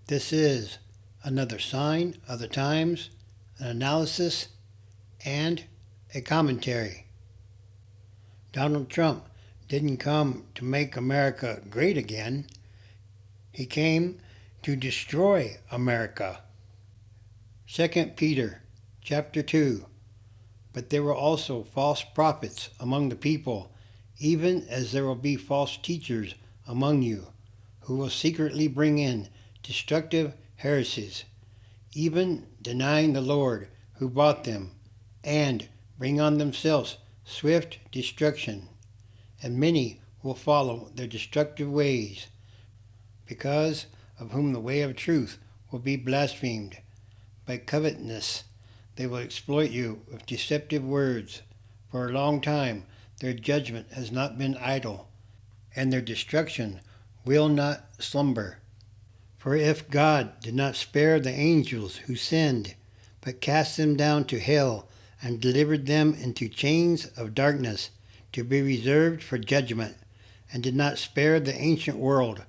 This is another sign of the times, an analysis, and a commentary. Donald Trump didn't come to make America great again. He came to destroy America. 2 Peter chapter 2. But there were also false prophets among the people, even as there will be false teachers among you, who will secretly bring in destructive heresies, even denying the Lord who bought them, and bring on themselves swift destruction. And many will follow their destructive ways, because of whom the way of truth will be blasphemed. By covetousness they will exploit you with deceptive words. For a long time their judgment has not been idle, and their destruction will not slumber. For if God did not spare the angels who sinned, but cast them down to hell, and delivered them into chains of darkness, to be reserved for judgment, and did not spare the ancient world,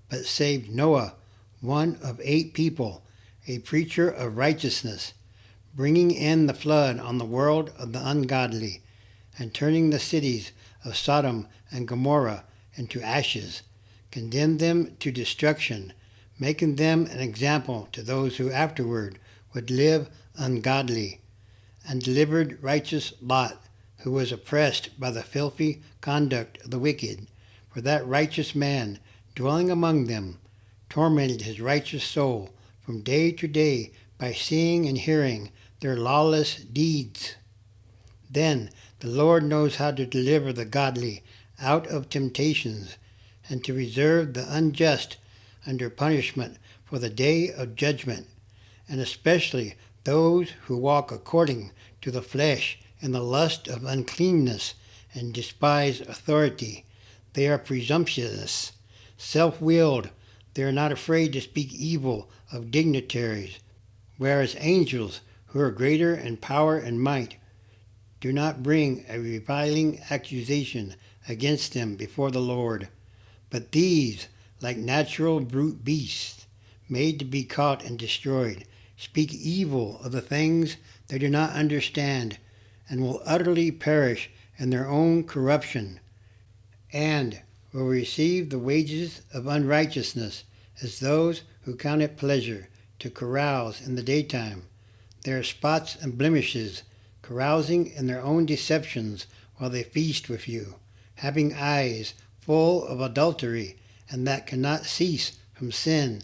but saved Noah, one of 8 people, a preacher of righteousness, bringing in the flood on the world of the ungodly, and turning the cities of Sodom and Gomorrah into ashes, condemned them to destruction, making them an example to those who afterward would live ungodly, and delivered righteous Lot, who was oppressed by the filthy conduct of the wicked. For that righteous man, dwelling among them, tormented his righteous soul from day to day by seeing and hearing their lawless deeds. Then the Lord knows how to deliver the godly out of temptations, and to reserve the unjust under punishment for the day of judgment, and especially those who walk according to the flesh in the lust of uncleanness and despise authority. They are presumptuous, self-willed. They are not afraid to speak evil of dignitaries, whereas angels, who are greater in power and might, do not bring a reviling accusation against them before the Lord. But these, like natural brute beasts, made to be caught and destroyed, speak evil of the things they do not understand, and will utterly perish in their own corruption, and will receive the wages of unrighteousness as those who count it pleasure to carouse in the daytime. They are spots and blemishes, carousing in their own deceptions while they feast with you, having eyes full of adultery, and that cannot cease from sin,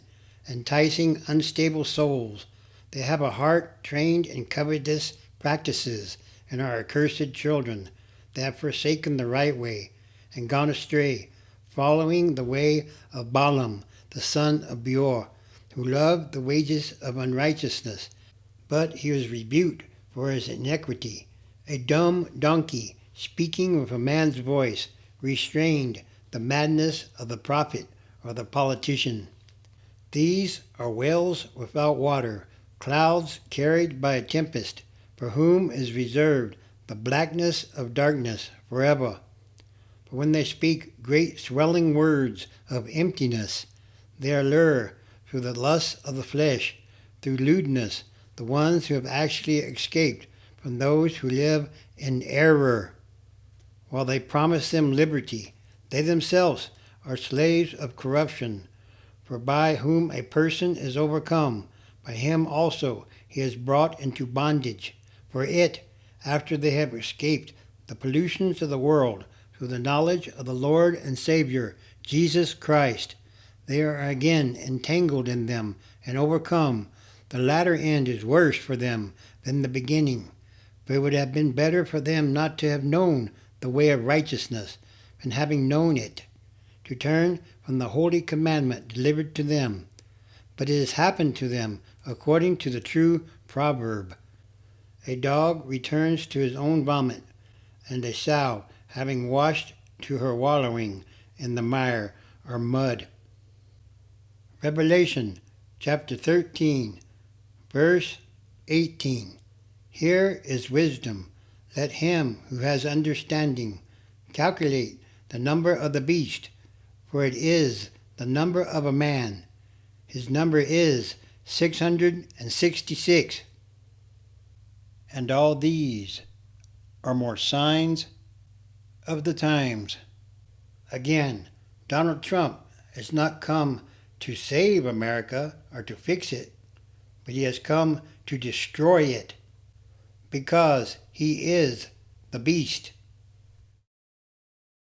enticing unstable souls. They have a heart trained in covetous practices, and are accursed children. They have forsaken the right way, and gone astray, following the way of Balaam, the son of Beor, who loved the wages of unrighteousness, but he was rebuked for his iniquity. A dumb donkey, speaking with a man's voice, restrained the madness of the prophet or the politician. These are wells without water, clouds carried by a tempest, for whom is reserved the blackness of darkness forever. For when they speak great swelling words of emptiness, they allure through the lusts of the flesh, through lewdness, the ones who have actually escaped from those who live in error. While they promise them liberty, they themselves are slaves of corruption. For by whom a person is overcome, by him also he is brought into bondage. For it, after they have escaped the pollutions of the world through the knowledge of the Lord and Savior, Jesus Christ, they are again entangled in them and overcome. The latter end is worse for them than the beginning. For it would have been better for them not to have known the way of righteousness, than having known it, to turn from the holy commandment delivered to them. But it has happened to them according to the true proverb. A dog returns to his own vomit, and a sow, having washed, to her wallowing in the mire or mud. Revelation chapter 13, verse 18. Here is wisdom. Let him who has understanding calculate the number of the beast, for it is the number of a man, His number is 666. And all these are more signs of the times. Again, Donald Trump has not come to save America or to fix it, but he has come to destroy it because he is the beast.